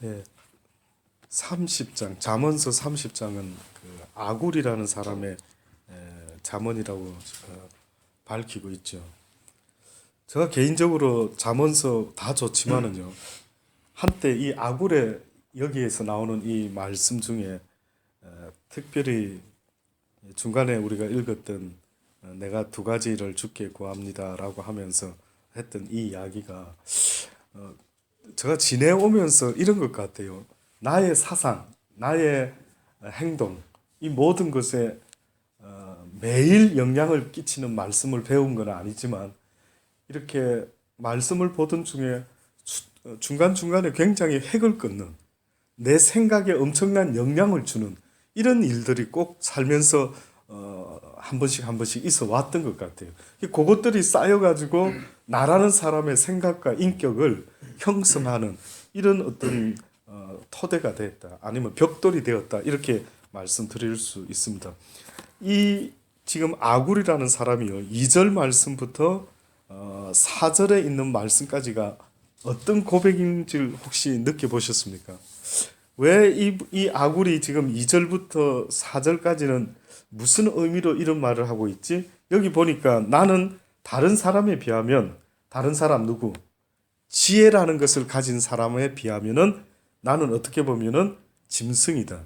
예, 30장, 잠언서 30장은 그 아굴이라는 사람의 잠언이라고 밝히고 있죠. 제가 개인적으로 잠언서 다 좋지만은요, 한때 이 아굴의 여기에서 나오는 이 말씀 중에 특별히 중간에 우리가 읽었던 내가 두 가지를 주께 구합니다라고 하면서 했던 이 이야기가 제가 지내오면서 이런 것 같아요. 나의 사상, 나의 행동, 이 모든 것에 매일 영향을 끼치는 말씀을 배운 건 아니지만 이렇게 말씀을 보던 중에 중간중간에 굉장히 핵을 끊는 내 생각에 엄청난 영향을 주는 이런 일들이 꼭 살면서 한 번씩 한 번씩 있어 왔던 것 같아요. 그것들이 쌓여가지고 나라는 사람의 생각과 인격을 형성하는 이런 어떤 토대가 되었다. 아니면 벽돌이 되었다. 이렇게 말씀드릴 수 있습니다. 이 지금 아굴이라는 사람이요. 2절 말씀부터 4절에 있는 말씀까지가 어떤 고백인지 혹시 느껴보셨습니까? 왜 이 아굴이 지금 2절부터 4절까지는 무슨 의미로 이런 말을 하고 있지? 여기 보니까 나는 다른 사람에 비하면 다른 사람 누구? 지혜라는 것을 가진 사람에 비하면은 나는 어떻게 보면은 짐승이다.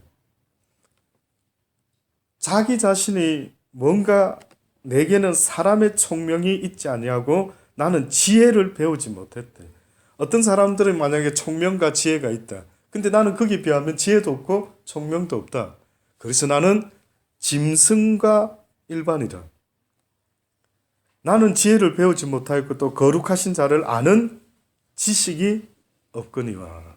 자기 자신이 뭔가 내게는 사람의 총명이 있지 아니하고 나는 지혜를 배우지 못했대. 어떤 사람들은 만약에 총명과 지혜가 있다. 근데 나는 거기에 비하면 지혜도 없고 총명도 없다. 그래서 나는 짐승과 일반이다. 나는 지혜를 배우지 못하였고 또 거룩하신 자를 아는 지식이 없거니와.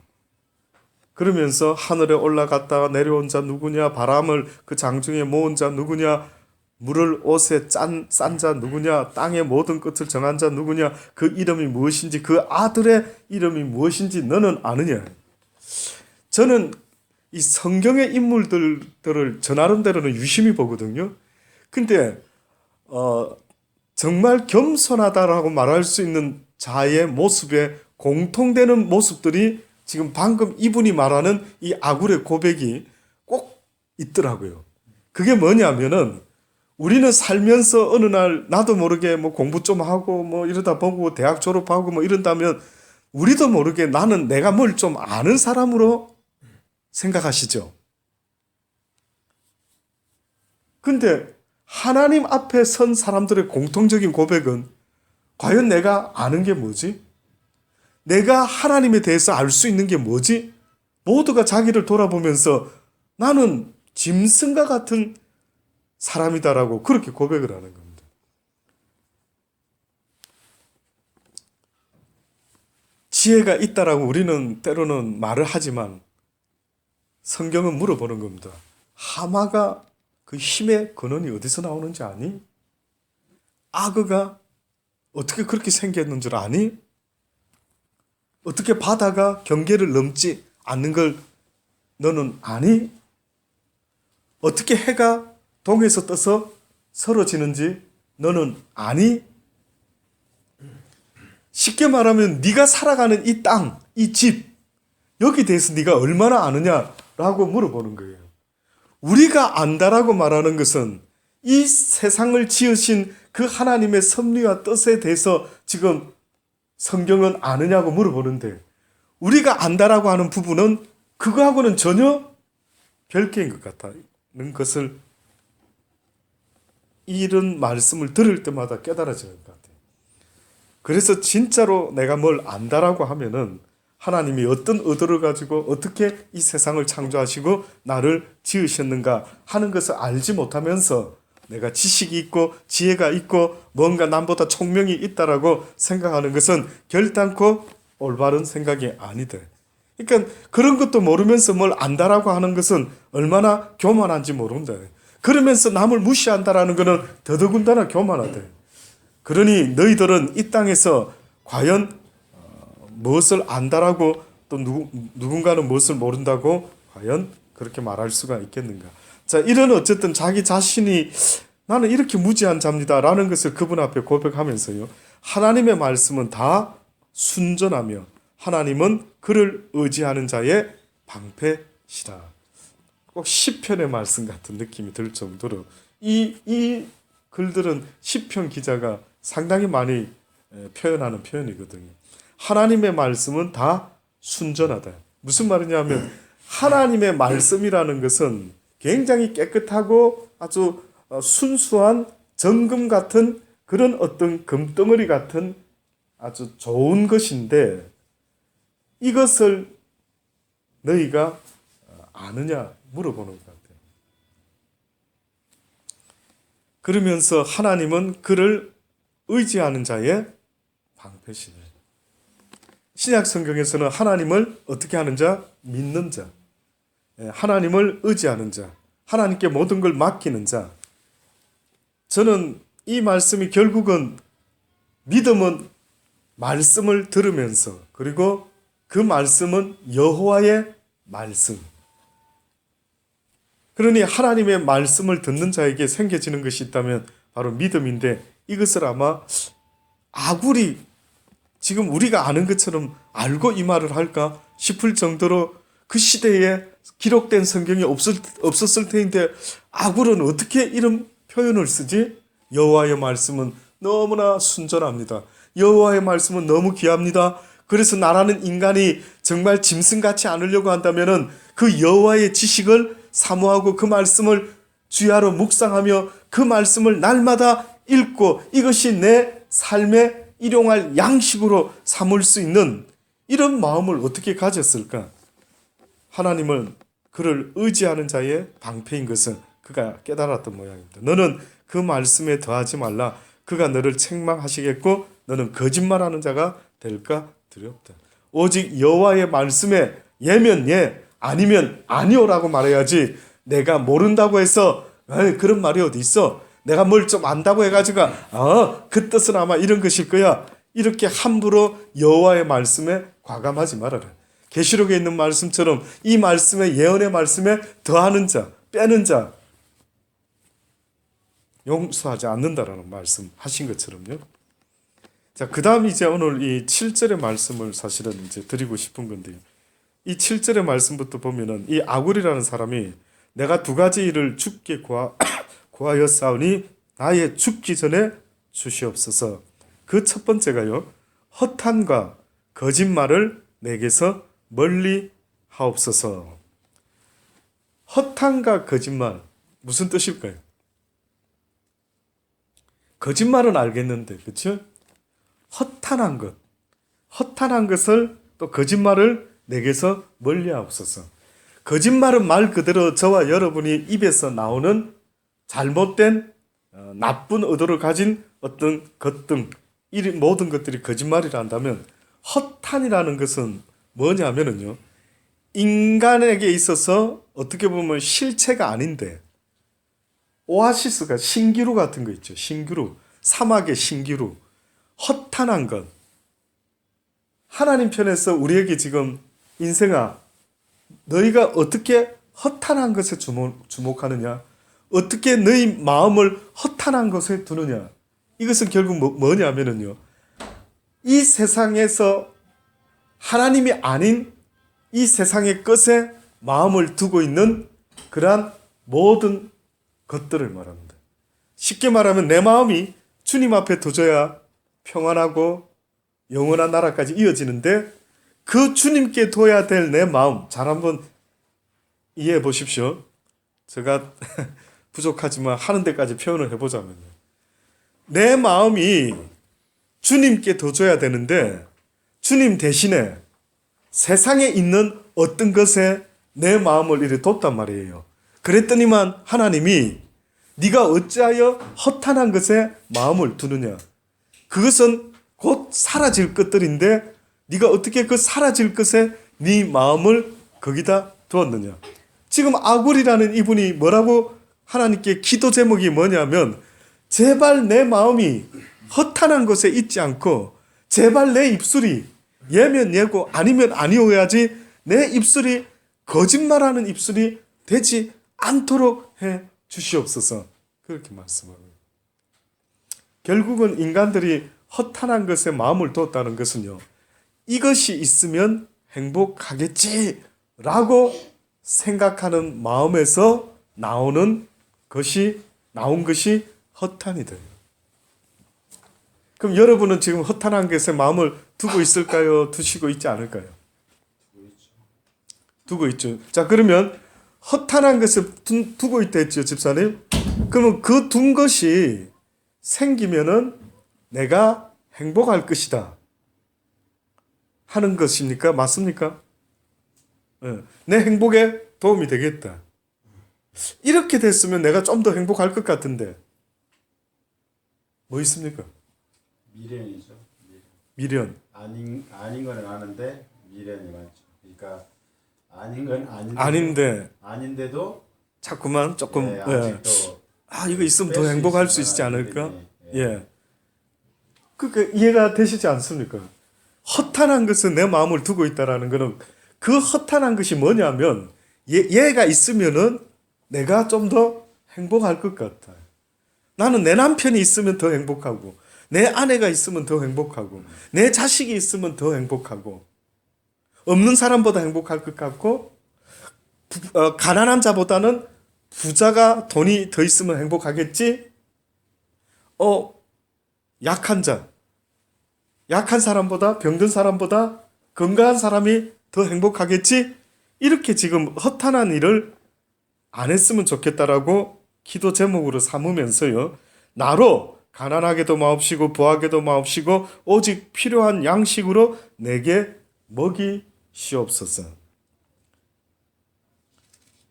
그러면서 하늘에 올라갔다가 내려온 자 누구냐? 바람을 그 장중에 모은 자 누구냐? 물을 옷에 싼 자 누구냐? 땅의 모든 끝을 정한 자 누구냐? 그 이름이 무엇인지 그 아들의 이름이 무엇인지 너는 아느냐? 저는 이 성경의 인물들을 저 나름대로는 유심히 보거든요. 근데 정말 겸손하다라고 말할 수 있는 자의 모습에 공통되는 모습들이 지금 방금 이분이 말하는 이 아굴의 고백이 꼭 있더라고요. 그게 뭐냐면은 우리는 살면서 어느 날 나도 모르게 뭐 공부 좀 하고 뭐 이러다 보고 대학 졸업하고 뭐 이런다면 우리도 모르게 나는 내가 뭘 좀 아는 사람으로 생각하시죠. 근데 하나님 앞에 선 사람들의 공통적인 고백은 과연 내가 아는 게 뭐지? 내가 하나님에 대해서 알 수 있는 게 뭐지? 모두가 자기를 돌아보면서 나는 짐승과 같은 사람이다라고 그렇게 고백을 하는 겁니다. 지혜가 있다라고 우리는 때로는 말을 하지만 성경은 물어보는 겁니다. 하마가 그 힘의 근원이 어디서 나오는지 아니? 악어가 어떻게 그렇게 생겼는 줄 아니? 어떻게 바다가 경계를 넘지 않는 걸 너는 아니? 어떻게 해가 동에서 떠서 서로 지는지 너는 아니? 쉽게 말하면 네가 살아가는 이 땅, 이 집, 여기 대해서 네가 얼마나 아느냐라고 물어보는 거예요. 우리가 안다라고 말하는 것은 이 세상을 지으신 그 하나님의 섭리와 뜻에 대해서 지금 성경은 아느냐고 물어보는데 우리가 안다라고 하는 부분은 그거하고는 전혀 별개인 것 같다는 것을 이런 말씀을 들을 때마다 깨달아지는 것 같아요. 그래서 진짜로 내가 뭘 안다라고 하면은 하나님이 어떤 의도를 가지고 어떻게 이 세상을 창조하시고 나를 지으셨는가 하는 것을 알지 못하면서 내가 지식이 있고 지혜가 있고 뭔가 남보다 총명이 있다라고 생각하는 것은 결단코 올바른 생각이 아니다. 그러니까 그런 것도 모르면서 뭘 안다라고 하는 것은 얼마나 교만한지 모른다. 그러면서 남을 무시한다라는 것은 더더군다나 교만하다. 그러니 너희들은 이 땅에서 과연 무엇을 안다라고 또 누군가는 무엇을 모른다고 과연 그렇게 말할 수가 있겠는가? 자, 이런 어쨌든 자기 자신이 나는 이렇게 무지한 자입니다라는 것을 그분 앞에 고백하면서요. 하나님의 말씀은 다 순전하며 하나님은 그를 의지하는 자의 방패시라. 꼭 시편의 말씀 같은 느낌이 들 정도로 이 글들은 시편 기자가 상당히 많이 표현하는 표현이거든요. 하나님의 말씀은 다 순전하다. 무슨 말이냐면 하나님의 말씀이라는 것은 굉장히 깨끗하고 아주 순수한 정금 같은 그런 어떤 금덩어리 같은 아주 좋은 것인데 이것을 너희가 아느냐 물어보는 것 같아요. 그러면서 하나님은 그를 의지하는 자의 방패시네. 신약 성경에서는 하나님을 어떻게 하는 자? 믿는 자. 하나님을 의지하는 자. 하나님께 모든 걸 맡기는 자. 저는 이 말씀이 결국은 믿음은 말씀을 들으면서 그리고 그 말씀은 여호와의 말씀. 그러니 하나님의 말씀을 듣는 자에게 생겨지는 것이 있다면 바로 믿음인데 이것을 아마 아굴이 지금 우리가 아는 것처럼 알고 이 말을 할까 싶을 정도로 그 시대에 기록된 성경이 없었을 텐데 아굴은 어떻게 이런 표현을 쓰지? 여호와의 말씀은 너무나 순전합니다. 여호와의 말씀은 너무 귀합니다. 그래서 나라는 인간이 정말 짐승 같지 않으려고 한다면은 그 여호와의 지식을 사모하고 그 말씀을 주야로 묵상하며 그 말씀을 날마다 읽고 이것이 내 삶의 일용할 양식으로 삼을 수 있는 이런 마음을 어떻게 가졌을까? 하나님은 그를 의지하는 자의 방패인 것을 그가 깨달았던 모양입니다. 너는 그 말씀에 더하지 말라. 그가 너를 책망하시겠고 너는 거짓말하는 자가 될까 두렵다. 오직 여호와의 말씀에 예면 예, 아니면 아니오라고 말해야지. 내가 모른다고 해서 그런 말이 어디 있어? 내가 뭘 좀 안다고 해가지고 그 뜻은 아마 이런 것일 거야. 이렇게 함부로 여호와의 말씀에 과감하지 말아라. 계시록에 있는 말씀처럼 이 말씀에 예언의 말씀에 더하는 자, 빼는 자 용서하지 않는다라는 말씀 하신 것처럼요. 자, 그 다음 이제 오늘 이 7절의 말씀을 사실은 이제 드리고 싶은 건데요. 이 7절의 말씀부터 보면은 이 아굴이라는 사람이 내가 두 가지 일을 주께 구하였사오니 나의 죽기 전에 주시옵소서. 그 첫 번째가요. 허탄과 거짓말을 내게서 멀리 하옵소서. 허탄과 거짓말 무슨 뜻일까요? 거짓말은 알겠는데 그렇죠? 허탄한 것. 허탄한 것을 또 거짓말을 내게서 멀리 하옵소서. 거짓말은 말 그대로 저와 여러분이 입에서 나오는 잘못된 나쁜 의도를 가진 어떤 것 등 이 모든 것들이 거짓말이라 한다면 허탄이라는 것은 뭐냐면요. 인간에게 있어서 어떻게 보면 실체가 아닌데 오아시스가 신기루 같은 거 있죠. 신기루. 사막의 신기루. 허탄한 것. 하나님 편에서 우리에게 지금 인생아 너희가 어떻게 허탄한 것에 주목하느냐? 어떻게 너희 마음을 허탄한 것에 두느냐? 이것은 결국 뭐냐면요. 이 세상에서 하나님이 아닌 이 세상의 것에 마음을 두고 있는 그러한 모든 것들을 말합니다. 쉽게 말하면 내 마음이 주님 앞에 둬져야 평안하고 영원한 나라까지 이어지는데 그 주님께 둬야 될 내 마음 잘 한번 이해해 보십시오. 제가 부족하지만 하는 데까지 표현을 해보자면요. 내 마음이 주님께 둬줘야 되는데 주님 대신에 세상에 있는 어떤 것에 내 마음을 이렇게 뒀단 말이에요. 그랬더니만 하나님이 네가 어찌하여 허탄한 것에 마음을 두느냐. 그것은 곧 사라질 것들인데 네가 어떻게 그 사라질 것에 네 마음을 거기다 두었느냐. 지금 아굴이라는 이분이 뭐라고 하나님께 기도 제목이 뭐냐면 제발 내 마음이 허탄한 것에 있지 않고 제발 내 입술이 예면 예고 아니면 아니어야지 내 입술이 거짓말하는 입술이 되지 않도록 해 주시옵소서. 그렇게 말씀합니다. 결국은 인간들이 허탄한 것에 마음을 뒀다는 것은요. 이것이 있으면 행복하겠지라고 생각하는 마음에서 나온 것이 허탄이 돼요. 그럼 여러분은 지금 허탄한 것에 마음을 두고 있을까요? 두시고 있지 않을까요? 두고 있죠. 자, 그러면 허탄한 것을 두고 있다 했죠, 집사님. 그러면 그 둔 것이 생기면은 내가 행복할 것이다 하는 것입니까? 맞습니까? 내 행복에 도움이 되겠다. 이렇게 됐으면 내가 좀 더 행복할 것 같은데 뭐 있습니까? 미련이죠. 미련. 아닌 건 아는데 미련이 많죠. 그러니까 아닌 건 아닌데도 자꾸만 조금 아직도 이거 있으면 더 행복할 수 있지 않을까? 예. 그러니까 이해가 되시지 않습니까? 허탄한 것은 내 마음을 두고 있다라는 거는 그 허탄한 것이 뭐냐면 얘가 있으면은 내가 좀 더 행복할 것 같아. 나는 내 남편이 있으면 더 행복하고 내 아내가 있으면 더 행복하고 내 자식이 있으면 더 행복하고 없는 사람보다 행복할 것 같고 가난한 자보다는 부자가 돈이 더 있으면 행복하겠지? 약한 사람보다 병든 사람보다 건강한 사람이 더 행복하겠지? 이렇게 지금 허탄한 일을 안 했으면 좋겠다라고 기도 제목으로 삼으면서요. 나로 가난하게도 마옵시고 부하게도 마옵시고 오직 필요한 양식으로 내게 먹이시옵소서.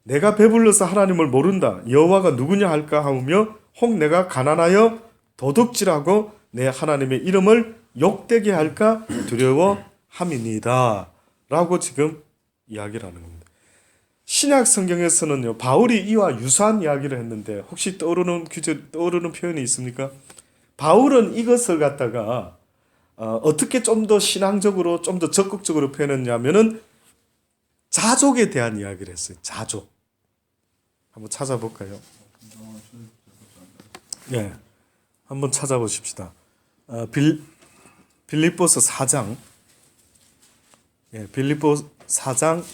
내가 배불러서 하나님을 모른다. 여호와가 누구냐 할까 하며 혹 내가 가난하여 도둑질하고 내 하나님의 이름을 욕되게 할까 두려워함이니이다. 라고 지금 이야기를 하는 겁니다. 신약 성경에서는요, 바울이 이와 유사한 이야기를 했는데 혹시 떠오르는 표현이 있습니까? 바울은 이것을 갖다가 어떻게 좀 더 신앙적으로 좀 더 적극적으로 표현했냐면은 자족에 대한 이야기를 했어요. 자족. 한번 찾아볼까요? 네, 한번 찾아보십시다. 빌립보서 4장, 빌립보 4장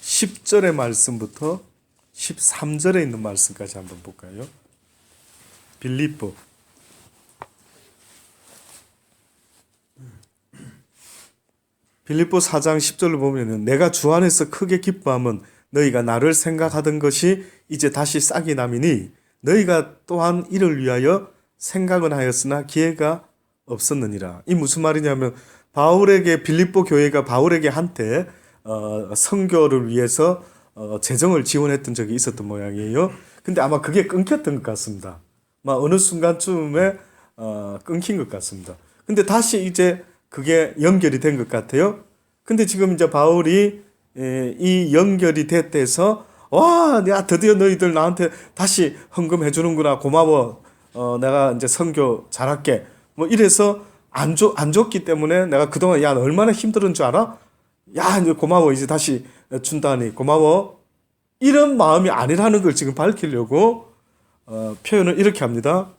10절의 말씀부터 13절에 있는 말씀까지 한번 볼까요? 빌립보 4장 10절을 보면은 내가 주 안에서 크게 기뻐함은 너희가 나를 생각하던 것이 이제 다시 싹이 남이니 너희가 또한 이를 위하여 생각은 하였으나 기회가 없었느니라. 이 무슨 말이냐면 빌립보 교회가 바울에게 한때 선교를 위해서 재정을 지원했던 적이 있었던 모양이에요. 근데 아마 그게 끊겼던 것 같습니다. 어느 순간쯤에 끊긴 것 같습니다. 근데 다시 이제 그게 연결이 된 것 같아요. 근데 지금 이제 바울이 이 연결이 됐대서 내가 드디어 너희들 나한테 다시 헌금해 주는구나. 고마워. 내가 이제 선교 잘할게. 이래서 안 줬기 때문에 내가 그동안 얼마나 힘들은 줄 알아? 이제 고마워. 이제 다시 준다니 고마워. 이런 마음이 아니라는 걸 지금 밝히려고 표현을 이렇게 합니다.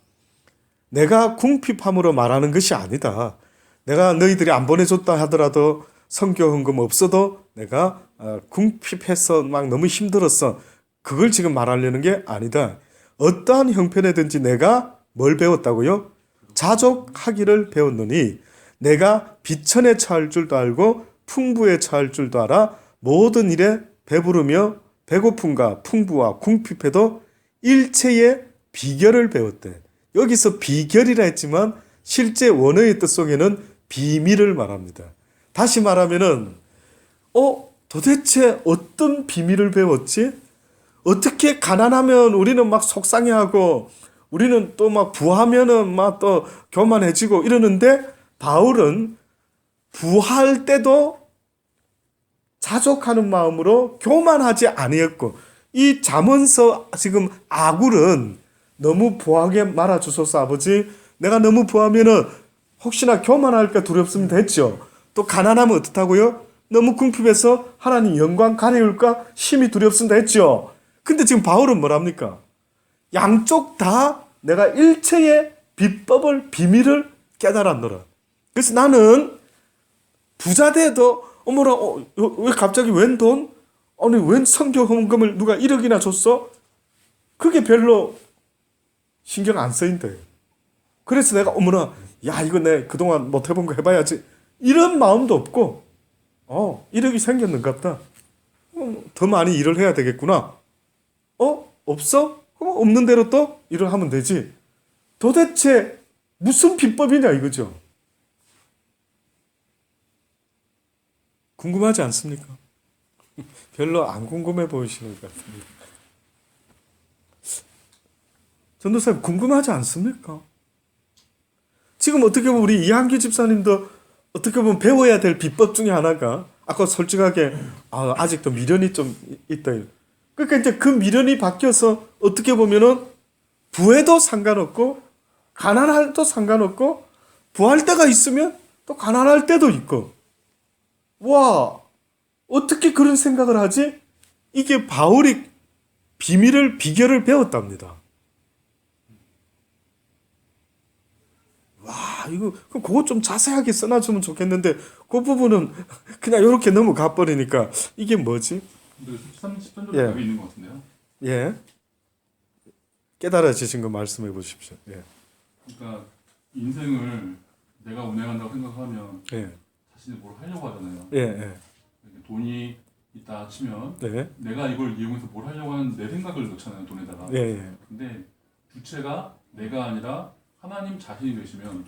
내가 궁핍함으로 말하는 것이 아니다. 내가 너희들이 안 보내줬다 하더라도 선교 헌금 없어도 내가 궁핍해서 막 너무 힘들었어. 그걸 지금 말하려는 게 아니다. 어떠한 형편에든지 내가 뭘 배웠다고요? 자족하기를 배웠노니 내가 비천에 처할 줄도 알고 풍부에 처할 줄도 알아 모든 일에 배부르며 배고픔과 풍부와 궁핍해도 일체의 비결을 배웠대. 여기서 비결이라 했지만 실제 원어의 뜻 속에는 비밀을 말합니다. 다시 말하면은 도대체 어떤 비밀을 배웠지? 어떻게 가난하면 우리는 막 속상해하고 우리는 또 막 부하면은 막 또 교만해지고 이러는데 바울은 부할 때도 자족하는 마음으로 교만하지 아니었고 이 잠언서 지금 아굴은 너무 부하게 말아주소서 아버지. 내가 너무 부하면은 혹시나 교만할까 두렵으면 됐죠. 또 가난하면 어떻다고요? 너무 궁핍해서 하나님 영광 가리울까 심히 두렵습니다 했죠. 근데 지금 바울은 뭐랍니까? 양쪽 다 내가 일체의 비밀을 깨달았노라. 그래서 나는 부자 돼도 어머나, 왜 갑자기 웬 돈? 아니, 웬 선교 헌금을 누가 1억이나 줬어? 그게 별로 신경 안 쓰인대. 그래서 내가 어머나, 야, 이거 내 그동안 못 해본 거 해봐야지. 이런 마음도 없고, 1억이 생겼는갑다. 더 많이 일을 해야 되겠구나. 없어? 그럼 없는 대로 또 일을 하면 되지. 도대체 무슨 비법이냐 이거죠. 궁금하지 않습니까? 별로 안 궁금해 보이시는 것 같습니다. 전도사님 궁금하지 않습니까? 지금 어떻게 보면 우리 이한규 집사님도 어떻게 보면 배워야 될 비법 중에 하나가 아까 솔직하게 아직도 미련이 좀 있다. 그러니까 이제 그 미련이 바뀌어서 어떻게 보면은 부해도 상관없고 가난할도 상관없고 부할 때가 있으면 또 가난할 때도 있고 와 어떻게 그런 생각을 하지? 이게 바울이 비결을 배웠답니다. 와 이거 그거 좀 자세하게 써놔주면 좋겠는데 그 부분은 그냥 이렇게 넘어가 버리니까 이게 뭐지? 근데 13절에 예. 답이 있는 것 같은데요. 예 깨달아지신 거 말씀해 보십시오. 예. 그러니까 인생을 내가 운행한다고 생각하면 예. 자신이 뭘 하려고 하잖아요. 예. 예. 이렇게 돈이 있다 치면 네. 내가 이걸 이용해서 뭘 하려고 하는 내 생각을 넣잖아요, 돈에다가. 예. 예. 근데 주체가 내가 아니라 하나님 자신이 되시면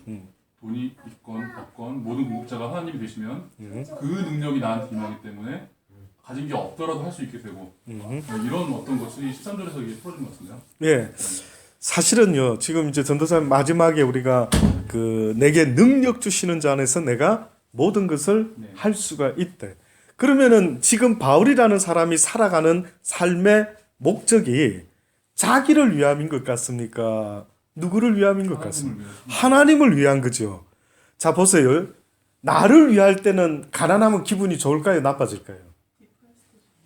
돈이 있건 없건 모든 공급자가 하나님이 되시면 그 능력이 나한테 임하기 때문에 가진 게 없더라도 할 수 있게 되고 이런 어떤 것들이 13절에서 이게 풀어진 것 같은데요. 예. 사실은요, 지금 이제 전도사님 마지막에 우리가 그 내게 능력 주시는 자 안에서 내가 모든 것을 네. 할 수가 있다. 그러면은 지금 바울이라는 사람이 살아가는 삶의 목적이 자기를 위함인 것 같습니까? 누구를 위함인 것 같습니까? 하나님을 위한 거죠. 자, 보세요. 나를 위할 때는 가난하면 기분이 좋을까요? 나빠질까요?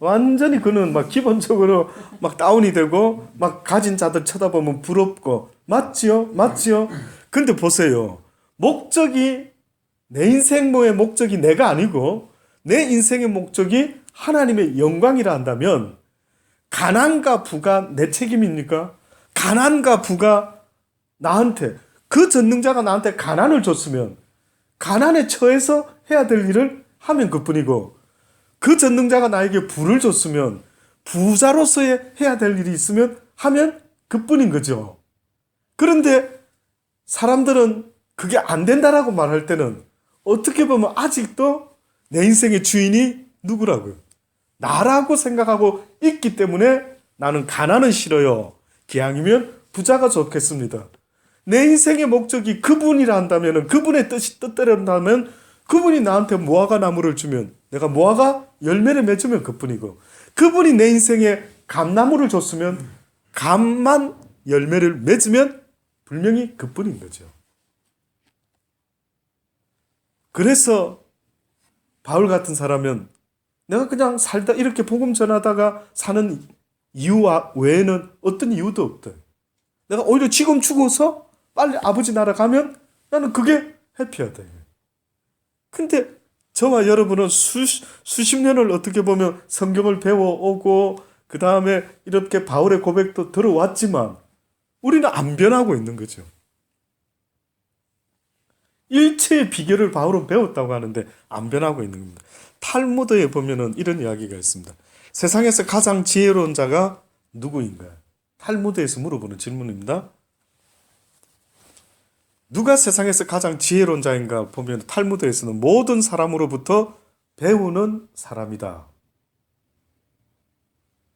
완전히 그는 막 기본적으로 막 다운이 되고 막 가진 자들 쳐다보면 부럽고 맞지요? 맞지요? 근데 보세요. 목적이 내 인생의 목적이 내가 아니고 내 인생의 목적이 하나님의 영광이라 한다면 가난과 부가 내 책임입니까? 가난과 부가 나한테 그 전능자가 나한테 가난을 줬으면 가난에 처해서 해야 될 일을 하면 그뿐이고 그 전능자가 나에게 부를 줬으면 부자로서의 해야 될 일이 있으면 하면 그뿐인 거죠. 그런데 사람들은 그게 안 된다라고 말할 때는 어떻게 보면 아직도 내 인생의 주인이 누구라고요? 나라고 생각하고 있기 때문에 나는 가난은 싫어요. 기왕이면 부자가 좋겠습니다. 내 인생의 목적이 그분이라 한다면 그분의 뜻대로라면 그분이 나한테 무화과 나무를 주면 내가 무화과 열매를 맺으면 그뿐이고 그분이 내 인생에 감나무를 줬으면 감만 열매를 맺으면 분명히 그뿐인 거죠. 그래서 바울 같은 사람은 내가 그냥 살다 이렇게 복음 전하다가 사는 이유 외에는 어떤 이유도 없다. 내가 오히려 지금 죽어서 빨리 아버지 나라 가면 나는 그게 해피하다. 근데 저와 여러분은 수십 년을 어떻게 보면 성경을 배워오고 그 다음에 이렇게 바울의 고백도 들어왔지만 우리는 안 변하고 있는 거죠. 일체의 비결을 바울은 배웠다고 하는데 안 변하고 있는 겁니다. 탈무드에 보면은 이런 이야기가 있습니다. 세상에서 가장 지혜로운 자가 누구인가? 탈무드에서 물어보는 질문입니다. 누가 세상에서 가장 지혜로운 자인가 보면 탈무드에서는 모든 사람으로부터 배우는 사람이다.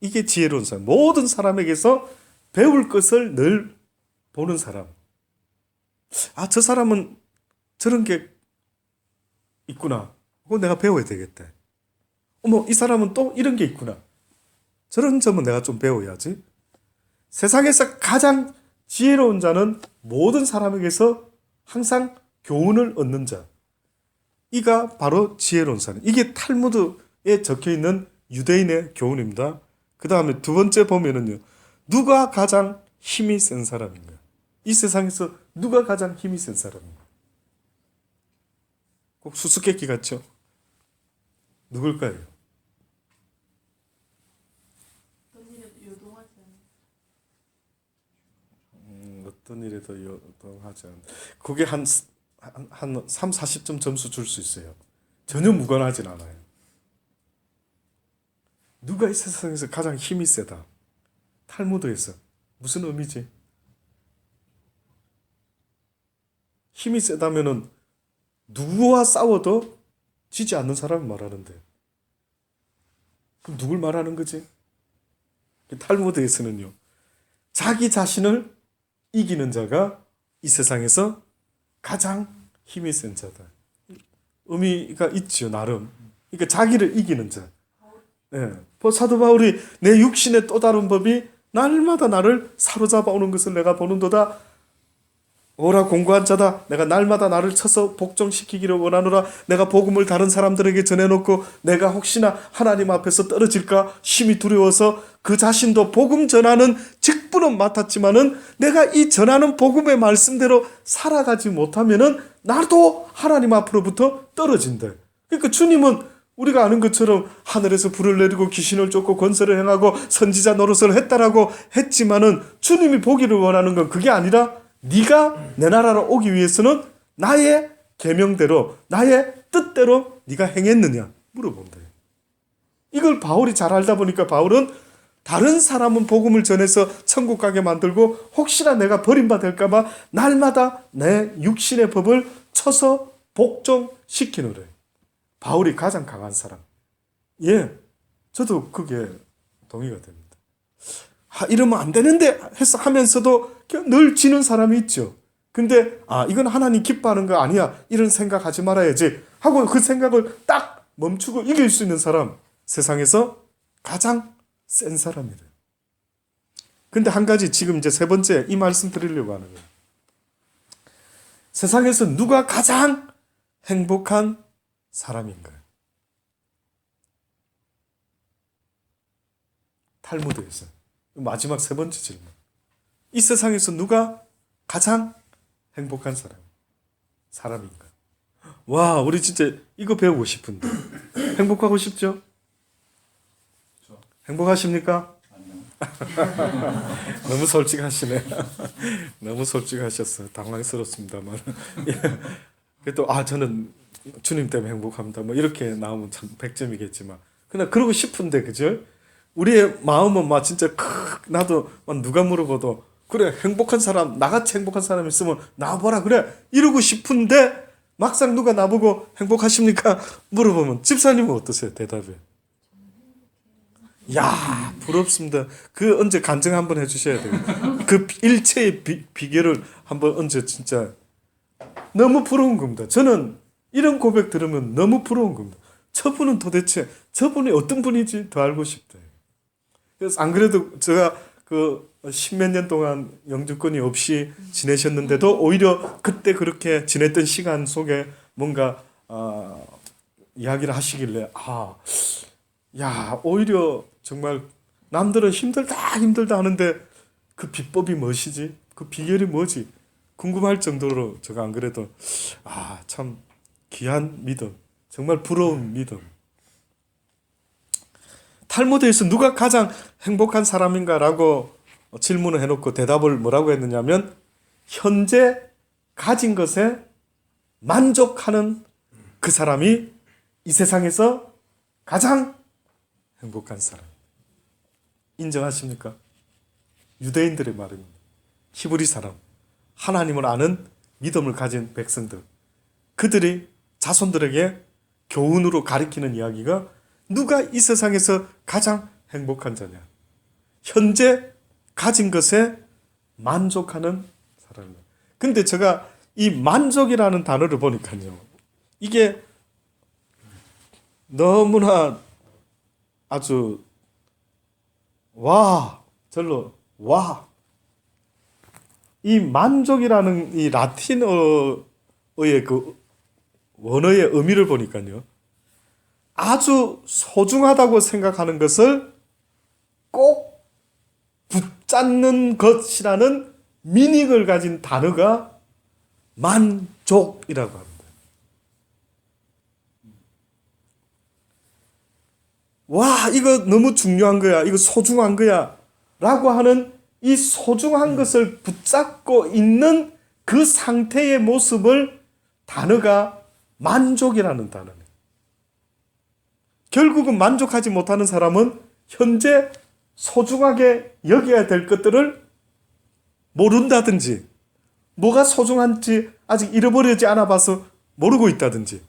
이게 지혜로운 사람. 모든 사람에게서 배울 것을 늘 보는 사람. 저 사람은 저런 게 있구나. 그거 내가 배워야 되겠다. 어머, 이 사람은 또 이런 게 있구나. 저런 점은 내가 좀 배워야지. 세상에서 가장 지혜로운 자는 모든 사람에게서 항상 교훈을 얻는 자. 이가 바로 지혜로운 사람. 이게 탈무드에 적혀있는 유대인의 교훈입니다. 그 다음에 두 번째 보면은요. 누가 가장 힘이 센 사람인가? 이 세상에서 누가 가장 힘이 센 사람인가? 꼭 수수께끼 같죠? 누굴까요? 어떤 일에도 요동하지 않는. 그게 한 3, 40점 점수 줄 수 있어요. 전혀 무관하진 않아요. 누가 이 세상에서 가장 힘이 세다? 탈무드에서. 무슨 의미지? 힘이 세다면은 누구와 싸워도 지지 않는 사람을 말하는데. 그럼 누굴 말하는 거지? 탈무드에서는요. 자기 자신을 이기는 자가 이 세상에서 가장 힘이 센 자다. 의미가 있죠, 나름. 그러니까 자기를 이기는 자. 예. 사도 바울이 내 육신의 또 다른 법이 날마다 나를 사로잡아 오는 것을 내가 보는도다. 오라 공고한 자다. 내가 날마다 나를 쳐서 복종시키기를 원하노라. 내가 복음을 다른 사람들에게 전해놓고 내가 혹시나 하나님 앞에서 떨어질까 심히 두려워서 그 자신도 복음 전하는 직분은 맡았지만은 내가 이 전하는 복음의 말씀대로 살아가지 못하면은 나도 하나님 앞으로부터 떨어진다. 그러니까 주님은 우리가 아는 것처럼 하늘에서 불을 내리고 귀신을 쫓고 권세를 행하고 선지자 노릇을 했다라고 했지만은 주님이 보기를 원하는 건 그게 아니라 네가 내 나라로 오기 위해서는 나의 계명대로 나의 뜻대로 네가 행했느냐 물어본다. 이걸 바울이 잘 알다 보니까 바울은 다른 사람은 복음을 전해서 천국 가게 만들고 혹시나 내가 버림받을까 봐 날마다 내 육신의 법을 쳐서 복종시키노래. 바울이 가장 강한 사람. 예, 저도 그게 동의가 됩니다. 이러면 안 되는데 해서 하면서도 늘 지는 사람이 있죠. 근데 이건 하나님 기뻐하는 거 아니야. 이런 생각하지 말아야지 하고 그 생각을 딱 멈추고 이길 수 있는 사람, 세상에서 가장 센 사람이래요. 근데 한 가지 지금 이제 세 번째 이 말씀 드리려고 하는 거예요. 세상에서 누가 가장 행복한 사람인가요? 탈무드에서 마지막 세 번째 질문. 이 세상에서 누가 가장 행복한 사람인가? 와, 우리 진짜 이거 배우고 싶은데. 행복하고 싶죠? 그렇죠. 행복하십니까? 아니요. 너무 솔직하시네. 너무 솔직하셨어요. 당황스럽습니다만. 그래도 저는 주님 때문에 행복합니다. 뭐 이렇게 나오면 참 100점이겠지만. 그러나 그러고 싶은데, 그죠? 우리의 마음은 막 진짜 나도 막 누가 물어봐도 그래 행복한 사람 나같이 행복한 사람 있으면 나와보라 그래 이러고 싶은데 막상 누가 나보고 행복하십니까? 물어보면 집사님은 어떠세요? 대답이. 야 부럽습니다. 그 언제 간증 한번 해주셔야 돼요. 그 일체의 비결을 한번 언제 진짜 너무 부러운 겁니다. 저는 이런 고백 들으면 너무 부러운 겁니다. 저분은 도대체 저분이 어떤 분인지 더 알고 싶다. 그래서 안 그래도 제가 그 십몇 년 동안 영주권이 없이 지내셨는데도 오히려 그때 그렇게 지냈던 시간 속에 뭔가 이야기를 하시길래 오히려 정말 남들은 힘들다 하는데 그 비법이 무엇이지? 그 비결이 뭐지? 궁금할 정도로 제가 안 그래도 참 귀한 믿음, 정말 부러운 믿음. 탈무드에서 누가 가장 행복한 사람인가라고 질문을 해놓고 대답을 뭐라고 했느냐면 현재 가진 것에 만족하는 그 사람이 이 세상에서 가장 행복한 사람. 인정하십니까? 유대인들의 말입니다. 히브리 사람, 하나님을 아는 믿음을 가진 백성들, 그들이 자손들에게 교훈으로 가리키는 이야기가 누가 이 세상에서 가장 행복한 자냐? 현재 가진 것에 만족하는 사람입니다. 근데 제가 이 만족이라는 단어를 보니까요. 이게 너무나 아주 이 만족이라는 이 라틴어의 그 원어의 의미를 보니까요. 아주 소중하다고 생각하는 것을 꼭 붙잡는 것이라는 미닝을 가진 단어가 만족이라고 합니다. 와, 이거 너무 중요한 거야. 이거 소중한 거야. 라고 하는 이 소중한 것을 붙잡고 있는 그 상태의 모습을 단어가 만족이라는 단어네. 결국은 만족하지 못하는 사람은 현재 소중하게 여겨야 될 것들을 모른다든지, 뭐가 소중한지 아직 잃어버리지 않아 봐서 모르고 있다든지,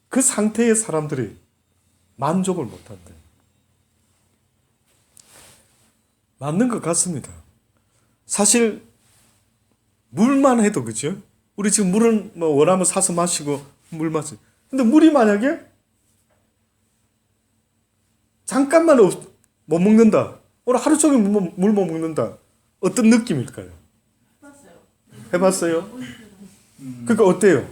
그 상태의 사람들이 만족을 못한대. 맞는 것 같습니다. 사실 물만 해도 그죠? 우리 지금 물은 뭐 원하면 사서 마시고 물 마시. 근데 물이 만약에 잠깐만 못 먹는다. 오늘 하루 종일 물 못 먹는다. 어떤 느낌일까요? 해봤어요. 해봤어요? 그러니까 어때요?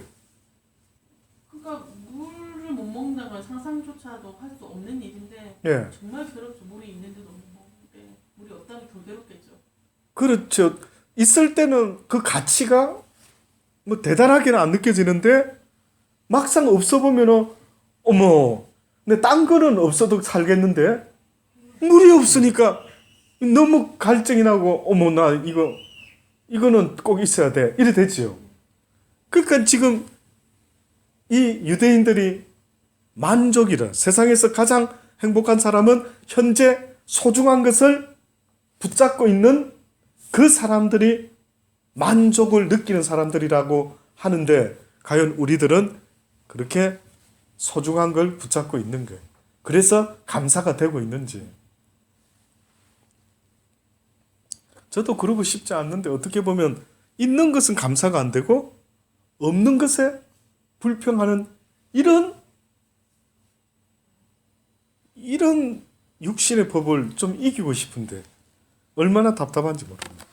그러니까 물을 못 먹는 건 상상조차도 할 수 없는 일인데 예. 정말 괴롭죠. 물이 있는데도 못 먹는데 물이 없다면 더 괴롭겠죠. 그렇죠. 있을 때는 그 가치가 뭐 대단하게는 안 느껴지는데 막상 없어 보면은 어머, 근데 딴 거는 없어도 살겠는데 물이 없으니까 너무 갈증이 나고 어머 나 이거는 꼭 있어야 돼 이래 되지요. 그러니까 지금 이 유대인들이 만족이라 세상에서 가장 행복한 사람은 현재 소중한 것을 붙잡고 있는 그 사람들이 만족을 느끼는 사람들이라고 하는데 과연 우리들은 그렇게 소중한 걸 붙잡고 있는 거예요. 그래서 감사가 되고 있는지. 저도 그러고 싶지 않는데 어떻게 보면 있는 것은 감사가 안 되고 없는 것에 불평하는 이런 육신의 법을 좀 이기고 싶은데 얼마나 답답한지 모릅니다.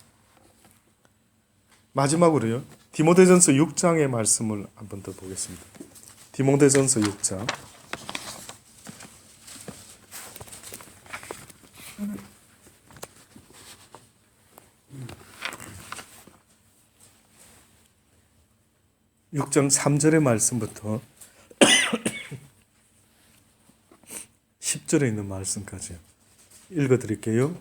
마지막으로요. 디모데전서 6장의 말씀을 한 번 더 보겠습니다. 디모데전서 6장. (6장) 3절의 말씀부터 10절에 있는 말씀까지 읽어드릴게요.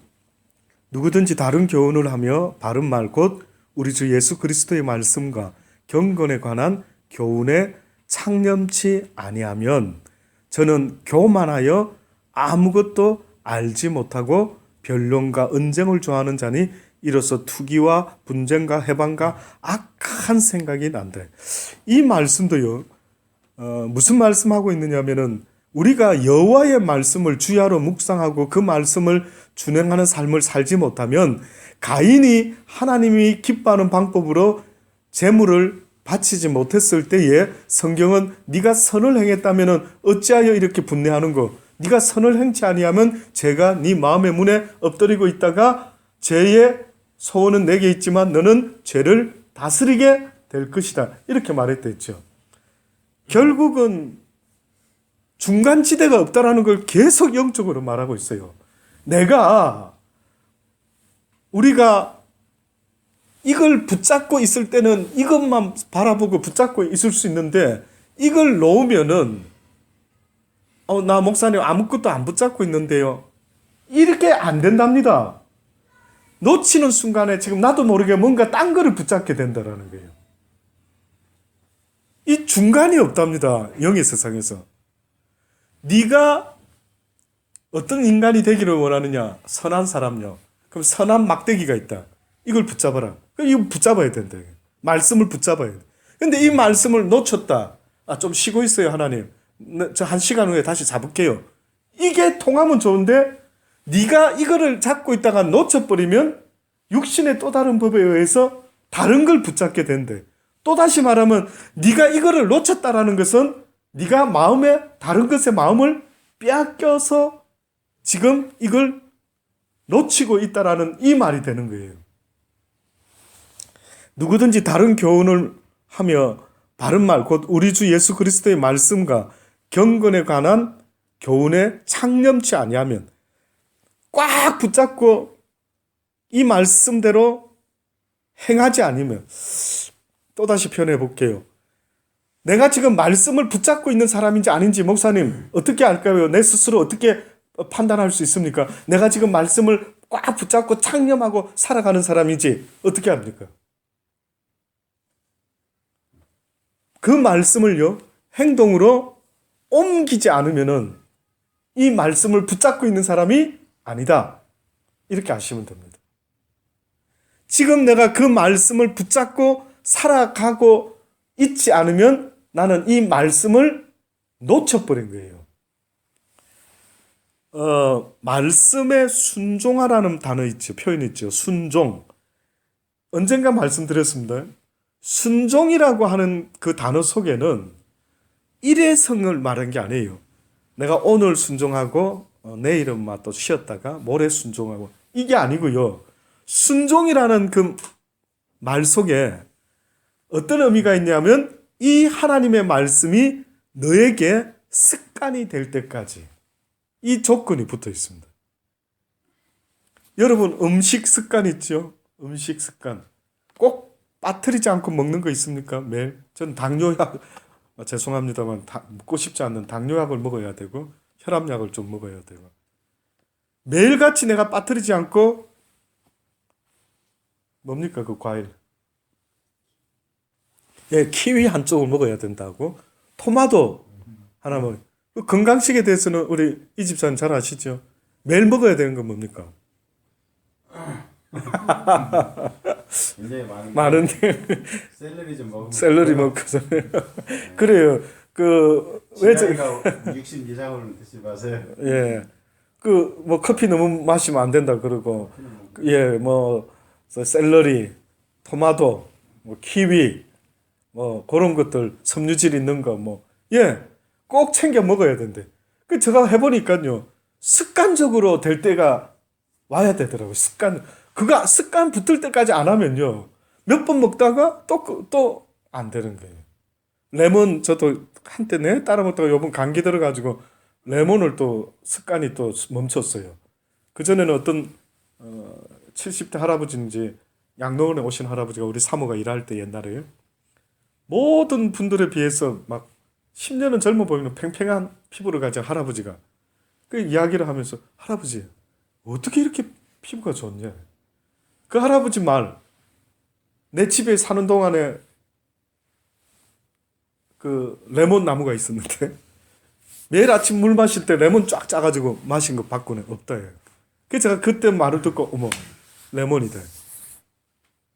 누구든지 다른 교훈을 하며 바른 말 곧 우리 주 예수 그리스도의 말씀과 경건에 관한 교훈에 창념치 아니하면 저는 교만하여 아무것도 알지 못하고 변론과 언쟁을 좋아하는 자니 이로써 투기와 분쟁과 해방과 악한 생각이 난다. 이 말씀도요. 무슨 말씀하고 있느냐면은 우리가 여호와의 말씀을 주야로 묵상하고 그 말씀을 준행하는 삶을 살지 못하면 가인이 하나님이 기뻐하는 방법으로 제물을 바치지 못했을 때에 성경은 네가 선을 행했다면 어찌하여 이렇게 분내하는고 네가 선을 행치 아니하면 죄가 네 마음의 문에 엎드리고 있다가 죄의 소원은 내게 있지만 너는 죄를 다스리게 될 것이다. 이렇게 말했댔죠. 결국은 중간지대가 없다라는 걸 계속 영적으로 말하고 있어요. 우리가 이걸 붙잡고 있을 때는 이것만 바라보고 붙잡고 있을 수 있는데 이걸 놓으면은 나 목사님 아무것도 안 붙잡고 있는데요. 이렇게 안 된답니다. 놓치는 순간에 지금 나도 모르게 뭔가 딴 거를 붙잡게 된다라는 거예요. 이 중간이 없답니다. 영의 세상에서. 네가 어떤 인간이 되기를 원하느냐? 선한 사람요. 그럼 선한 막대기가 있다. 이걸 붙잡아라. 이거 붙잡아야 된다. 말씀을 붙잡아야 돼. 근데 이 말씀을 놓쳤다. 좀 쉬고 있어요, 하나님. 저 1시간 후에 다시 잡을게요. 이게 통하면 좋은데 네가 이거를 잡고 있다가 놓쳐버리면 육신의 또 다른 법에 의해서 다른 걸 붙잡게 된대. 또다시 말하면 네가 이거를 놓쳤다라는 것은 네가 마음에 다른 것에 마음을 빼앗겨서 지금 이걸 놓치고 있다라는 이 말이 되는 거예요. 누구든지 다른 교훈을 하며 바른 말 곧 우리 주 예수 그리스도의 말씀과 경건에 관한 교훈에 창념치 아니하면 꽉 붙잡고 이 말씀대로 행하지 않으면 또다시 표현해 볼게요. 내가 지금 말씀을 붙잡고 있는 사람인지 아닌지 목사님 어떻게 알까요? 내 스스로 어떻게 판단할 수 있습니까? 내가 지금 말씀을 꽉 붙잡고 창념하고 살아가는 사람인지 어떻게 합니까? 그 말씀을요, 행동으로 옮기지 않으면은 이 말씀을 붙잡고 있는 사람이 아니다. 이렇게 아시면 됩니다. 지금 내가 그 말씀을 붙잡고 살아가고 있지 않으면 나는 이 말씀을 놓쳐버린 거예요. 말씀에 순종하라는 단어 있죠. 표현 있죠. 순종. 언젠가 말씀드렸습니다. 순종이라고 하는 그 단어 속에는 일회성을 말한 게 아니에요. 내가 오늘 순종하고 내일은 막 또 쉬었다가 모레 순종하고 이게 아니고요. 순종이라는 그 말 속에 어떤 의미가 있냐면 이 하나님의 말씀이 너에게 습관이 될 때까지 이 조건이 붙어 있습니다. 여러분 음식 습관 있죠? 음식 습관. 꼭 빠뜨리지 않고 먹는 거 있습니까? 매일. 전 당뇨약, 죄송합니다만 먹고 싶지 않는 당뇨약을 먹어야 되고 혈압약을 좀 먹어야 되고 매일같이 내가 빠뜨리지 않고 뭡니까 그 과일? 예, 키위 한 쪽을 먹어야 된다고. 토마토 하나 먹어. 건강식에 대해서는 우리 이 집사님 잘 아시죠? 매일 먹어야 되는 건 뭡니까? 굉장히 많은데 샐러리 좀 먹으면 샐러리 먹거든요. 그래요. 지방이가 60 이상을 드시지 마세요. 예. 뭐 커피 너무 마시면 안 된다 그러고 예, 뭐 샐러리, 토마토, 뭐 키위 뭐 그런 것들 섬유질 있는 거 뭐 예. 꼭 챙겨 먹어야 된대. 제가 해보니까요. 습관적으로 될 때가 와야 되더라고요. 습관 붙을 때까지 안 하면요. 몇 번 먹다가 또 안 되는 거예요. 레몬 저도 한때 따라 먹다가 요번 감기 들어가지고 레몬을 또 습관이 또 멈췄어요. 그전에는 어떤 70대 할아버지인지 양로원에 오신 할아버지가 우리 사모가 일할 때 옛날에 모든 분들에 비해서 막 10년은 젊어 보이는 팽팽한 피부를 가진 할아버지가 그 이야기를 하면서 할아버지 어떻게 이렇게 피부가 좋냐. 그 할아버지 말 내 집에 사는 동안에 그 레몬 나무가 있었는데 매일 아침 물 마실 때 레몬 쫙 짜가지고 마신 거 받고는 없다. 그래서 제가 그때 말을 듣고 어머 레몬이다.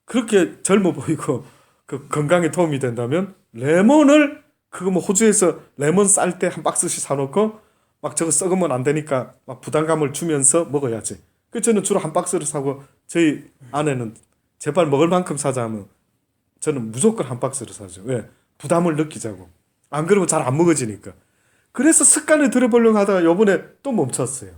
그렇게 젊어 보이고 그 건강에 도움이 된다면 레몬을 그거 뭐 호주에서 레몬 쌀 때 한 박스씩 사놓고 막 저거 썩으면 안 되니까 막 부담감을 주면서 먹어야지. 그 저는 주로 한 박스를 사고 저희 아내는 제발 먹을 만큼 사자 하면 저는 무조건 한 박스를 사죠. 왜? 부담을 느끼자고. 안 그러면 잘 안 먹어지니까. 그래서 습관을 들여보려고 하다가 요번에 또 멈췄어요.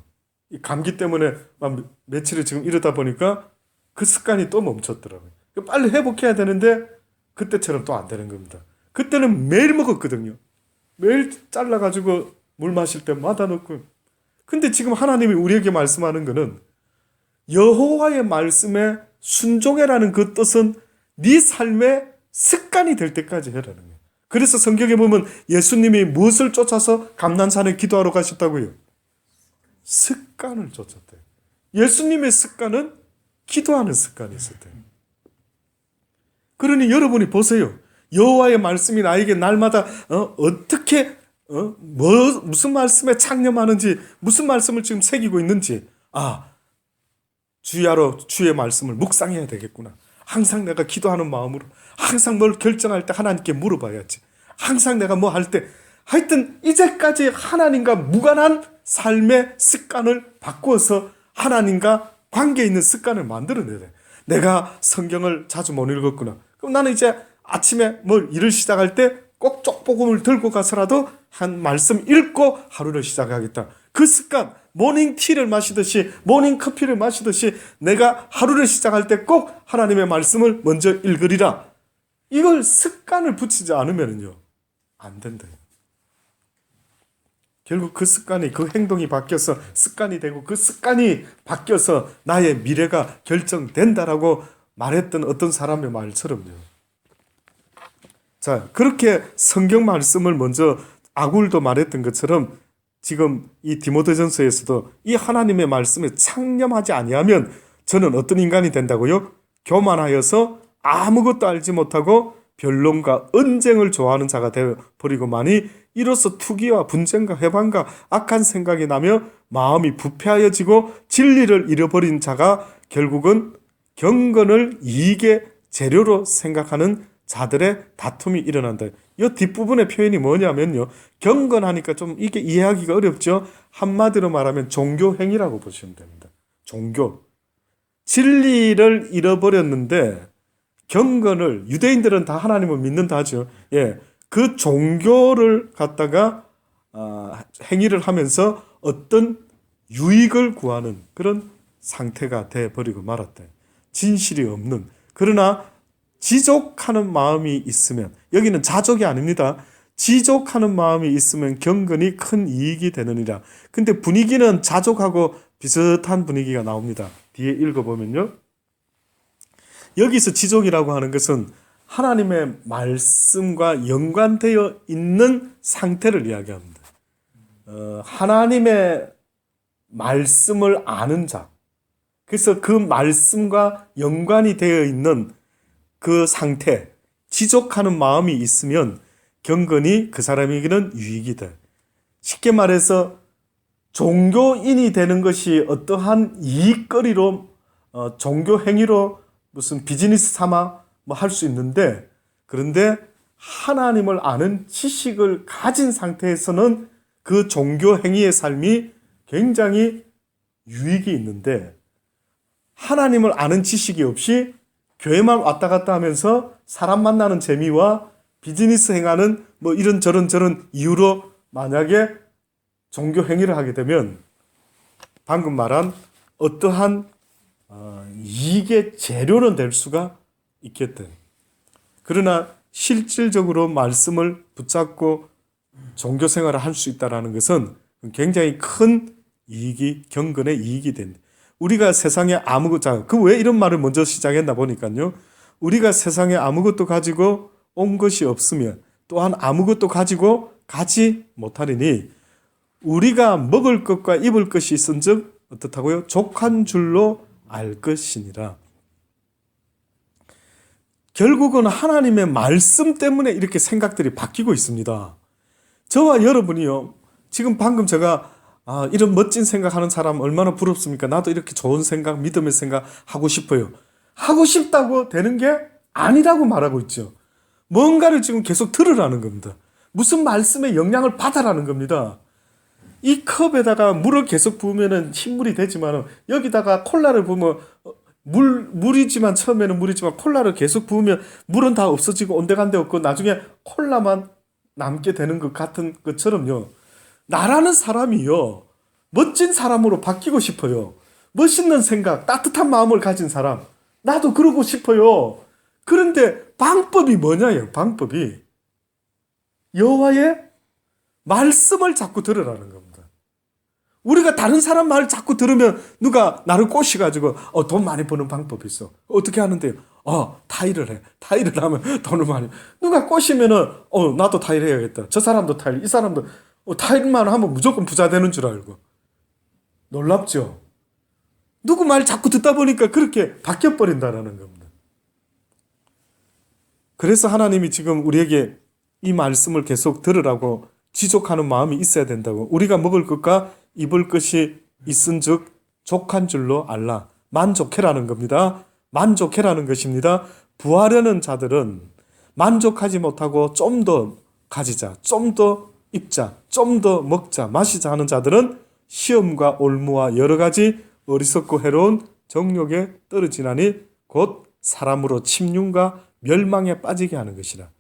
이 감기 때문에 막 며칠을 지금 이러다 보니까 그 습관이 또 멈췄더라고요. 빨리 회복해야 되는데 그때처럼 또 안 되는 겁니다. 그때는 매일 먹었거든요. 매일 잘라가지고 물 마실 때마다 넣고. 근데 지금 하나님이 우리에게 말씀하는 거는 여호와의 말씀에 순종해라는 그 뜻은 네 삶의 습관이 될 때까지 해라는 거예요. 그래서 성경에 보면 예수님이 무엇을 쫓아서 감난산에 기도하러 가셨다고요? 습관을 쫓았대요. 예수님의 습관은 기도하는 습관이 있었대요. 그러니 여러분이 보세요. 여호와의 말씀이 나에게 날마다 어떻게 무슨 말씀에 창념하는지 무슨 말씀을 지금 새기고 있는지 주야로 주의 말씀을 묵상해야 되겠구나. 항상 내가 기도하는 마음으로 항상 뭘 결정할 때 하나님께 물어봐야지. 항상 내가 뭐 할 때 하여튼 이제까지 하나님과 무관한 삶의 습관을 바꾸어서 하나님과 관계 있는 습관을 만들어내야 돼. 내가 성경을 자주 못 읽었구나. 그럼 나는 이제 아침에 뭘 일을 시작할 때 꼭 쪽복음을 들고 가서라도 한 말씀 읽고 하루를 시작하겠다. 그 습관, 모닝티를 마시듯이 모닝커피를 마시듯이 내가 하루를 시작할 때 꼭 하나님의 말씀을 먼저 읽으리라. 이걸 습관을 붙이지 않으면요 안 된다. 결국 그 습관이 그 행동이 바뀌어서 습관이 되고 그 습관이 바뀌어서 나의 미래가 결정된다라고 말했던 어떤 사람의 말처럼요. 자, 그렇게 성경 말씀을 먼저 아굴도 말했던 것처럼 지금 이 디모데전서에서도 이 하나님의 말씀에 창념하지 아니하면 저는 어떤 인간이 된다고요? 교만하여서 아무것도 알지 못하고 변론과 언쟁을 좋아하는 자가 되어버리고만이 이로써 투기와 분쟁과 해방과 악한 생각이 나며 마음이 부패하여지고 진리를 잃어버린 자가 결국은 경건을 이익의 재료로 생각하는 자들의 다툼이 일어난다. 이 뒷부분의 표현이 뭐냐면요. 경건하니까 좀 이게 이해하기가 어렵죠. 한마디로 말하면 종교행위라고 보시면 됩니다. 종교. 진리를 잃어버렸는데 경건을, 유대인들은 다 하나님을 믿는다 하죠. 예, 그 종교를 갖다가 행위를 하면서 어떤 유익을 구하는 그런 상태가 돼버리고 말았다. 진실이 없는, 그러나 지족하는 마음이 있으면, 여기는 자족이 아닙니다. 지족하는 마음이 있으면 경건이 큰 이익이 되느니라. 근데 분위기는 자족하고 비슷한 분위기가 나옵니다. 뒤에 읽어보면요. 여기서 지족이라고 하는 것은 하나님의 말씀과 연관되어 있는 상태를 이야기합니다. 하나님의 말씀을 아는 자. 그래서 그 말씀과 연관이 되어 있는 그 상태, 지족하는 마음이 있으면 경건이 그 사람에게는 유익이 돼. 쉽게 말해서 종교인이 되는 것이 어떠한 이익거리로 종교 행위로 무슨 비즈니스 삼아 뭐 할 수 있는데, 그런데 하나님을 아는 지식을 가진 상태에서는 그 종교 행위의 삶이 굉장히 유익이 있는데, 하나님을 아는 지식이 없이 교회만 왔다 갔다 하면서 사람 만나는 재미와 비즈니스 행하는 뭐 이런저런 이유로 만약에 종교 행위를 하게 되면 방금 말한 어떠한 이익의 재료는 될 수가 있겠다. 그러나 실질적으로 말씀을 붙잡고 종교 생활을 할 수 있다는 것은 굉장히 큰 이익이, 경건의 이익이 된다. 우리가 세상에 아무것도, 왜 이런 말을 먼저 시작했나 보니까요. 우리가 세상에 아무것도 가지고 온 것이 없으면 또한 아무것도 가지고 가지 못하리니 우리가 먹을 것과 입을 것이 있은즉 어떻다고요? 족한 줄로 알 것이니라. 결국은 하나님의 말씀 때문에 이렇게 생각들이 바뀌고 있습니다. 저와 여러분이요, 지금 방금 제가 이런 멋진 생각하는 사람 얼마나 부럽습니까? 나도 이렇게 좋은 생각, 믿음의 생각 하고 싶어요. 하고 싶다고 되는 게 아니라고 말하고 있죠. 뭔가를 지금 계속 들으라는 겁니다. 무슨 말씀의 영향을 받아라는 겁니다. 이 컵에다가 물을 계속 부으면은 흰물이 되지만 여기다가 콜라를 부으면 물이지만 처음에는 물이지만 콜라를 계속 부으면 물은 다 없어지고 온데간데 없고 나중에 콜라만 남게 되는 것 같은 것처럼요. 나라는 사람이요, 멋진 사람으로 바뀌고 싶어요. 멋있는 생각, 따뜻한 마음을 가진 사람. 나도 그러고 싶어요. 그런데 방법이 뭐냐요? 방법이 여호와의 말씀을 자꾸 들으라는 겁니다. 우리가 다른 사람 말 자꾸 들으면 누가 나를 꼬시가지고 돈 많이 버는 방법이 있어. 어떻게 하는데요? 타일을 해. 타일을 하면 돈을 많이. 누가 꼬시면은 나도 타일 해야겠다. 저 사람도 타일, 이 사람도 타일만 하면 무조건 부자 되는 줄 알고. 놀랍죠? 누구 말 자꾸 듣다 보니까 그렇게 바뀌어버린다는 겁니다. 그래서 하나님이 지금 우리에게 이 말씀을 계속 들으라고 지족하는 마음이 있어야 된다고. 우리가 먹을 것과 입을 것이 있은즉 족한 줄로 알라. 만족해라는 겁니다. 만족해라는 것입니다. 부하려는 자들은 만족하지 못하고 좀 더 가지자, 좀 더 입자, 좀 더 먹자, 마시자 하는 자들은 시험과 올무와 여러 가지 어리석고 해로운 정욕에 떨어지나니 곧 사람으로 침륜과 멸망에 빠지게 하는 것이라.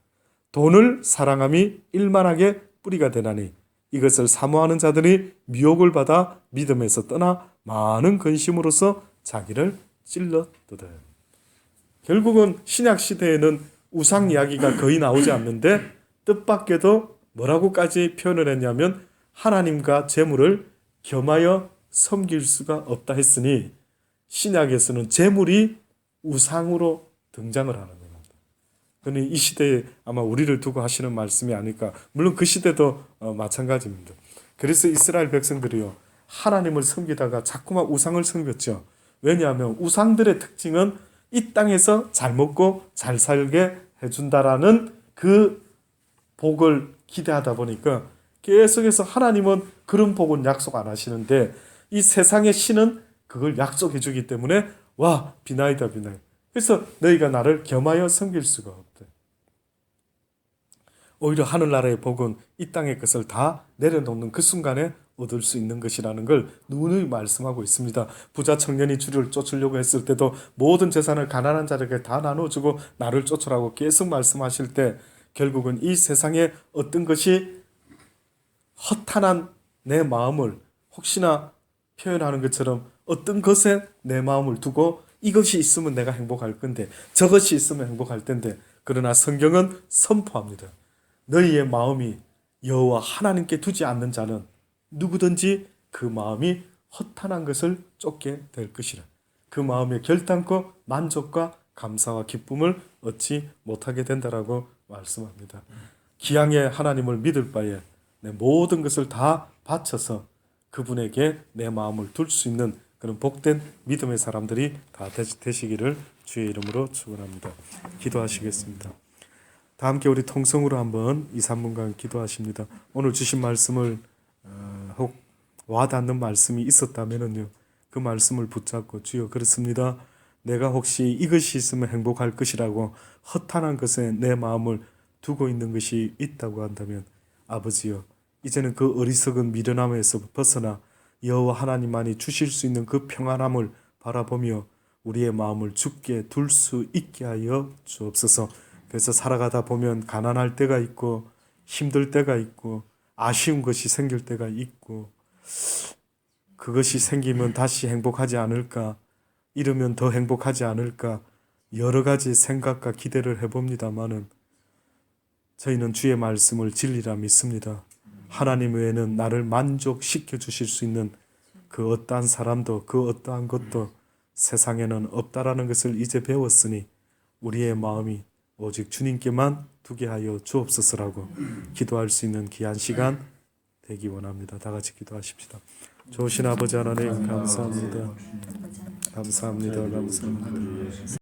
돈을 사랑함이 일만하게 뿌리가 되나니 이것을 사모하는 자들이 미혹을 받아 믿음에서 떠나 많은 근심으로써 자기를 찔러뜯어요. 결국은 신약 시대에는 우상 이야기가 거의 나오지 않는데 뜻밖에도 뭐라고까지 표현을 했냐면 하나님과 재물을 겸하여 섬길 수가 없다 했으니 신약에서는 재물이 우상으로 등장을 하는 겁니다. 그는 이 시대에 아마 우리를 두고 하시는 말씀이 아닐까. 물론 그 시대도 마찬가지입니다. 그래서 이스라엘 백성들이요, 하나님을 섬기다가 자꾸만 우상을 섬겼죠. 왜냐하면 우상들의 특징은 이 땅에서 잘 먹고 잘 살게 해준다라는 그 복을 기대하다 보니까 계속해서 하나님은 그런 복은 약속 안 하시는데 이 세상의 신은 그걸 약속해 주기 때문에 와, 비나이다 비나이. 그래서 너희가 나를 겸하여 섬길 수가 없대. 오히려 하늘나라의 복은 이 땅의 것을 다 내려놓는 그 순간에 얻을 수 있는 것이라는 걸 누누이 말씀하고 있습니다. 부자 청년이 주를 쫓으려고 했을 때도 모든 재산을 가난한 자에게 다 나눠주고 나를 쫓으라고 계속 말씀하실 때 결국은 이 세상에 어떤 것이 허탄한 내 마음을 혹시나 표현하는 것처럼 어떤 것에 내 마음을 두고 이것이 있으면 내가 행복할 건데 저것이 있으면 행복할 텐데, 그러나 성경은 선포합니다. 너희의 마음이 여호와 하나님께 두지 않는 자는 누구든지 그 마음이 허탄한 것을 쫓게 될 것이라. 그 마음에 결단코 만족과 감사와 기쁨을 얻지 못하게 된다라고 말씀합니다. 기왕에 하나님을 믿을 바에 내 모든 것을 다 바쳐서 그분에게 내 마음을 둘 수 있는 그런 복된 믿음의 사람들이 다 되시기를 주의 이름으로 축원합니다. 기도하시겠습니다. 다 함께 우리 통성으로 한번 2, 3분간 기도하십니다. 오늘 주신 말씀을 혹 와닿는 말씀이 있었다면은요, 그 말씀을 붙잡고 주여 그렇습니다. 내가 혹시 이것이 있으면 행복할 것이라고 허탄한 것에 내 마음을 두고 있는 것이 있다고 한다면 아버지여, 이제는 그 어리석은 미련함에서 벗어나 여호와 하나님만이 주실 수 있는 그 평안함을 바라보며 우리의 마음을 주께 둘 수 있게 하여 주옵소서. 그래서 살아가다 보면 가난할 때가 있고 힘들 때가 있고 아쉬운 것이 생길 때가 있고 그것이 생기면 다시 행복하지 않을까, 이러면 더 행복하지 않을까, 여러 가지 생각과 기대를 해봅니다마는 저희는 주의 말씀을 진리라 믿습니다. 하나님 외에는 나를 만족시켜 주실 수 있는 그 어떠한 사람도 그 어떠한 것도 세상에는 없다라는 것을 이제 배웠으니 우리의 마음이 오직 주님께만 두게 하여 주옵소서라고 기도할 수 있는 귀한 시간 되기 원합니다. 다 같이 기도하십시다. 좋으신 아버지 하나님 감사합니다. 감사합니다. 감사합니다.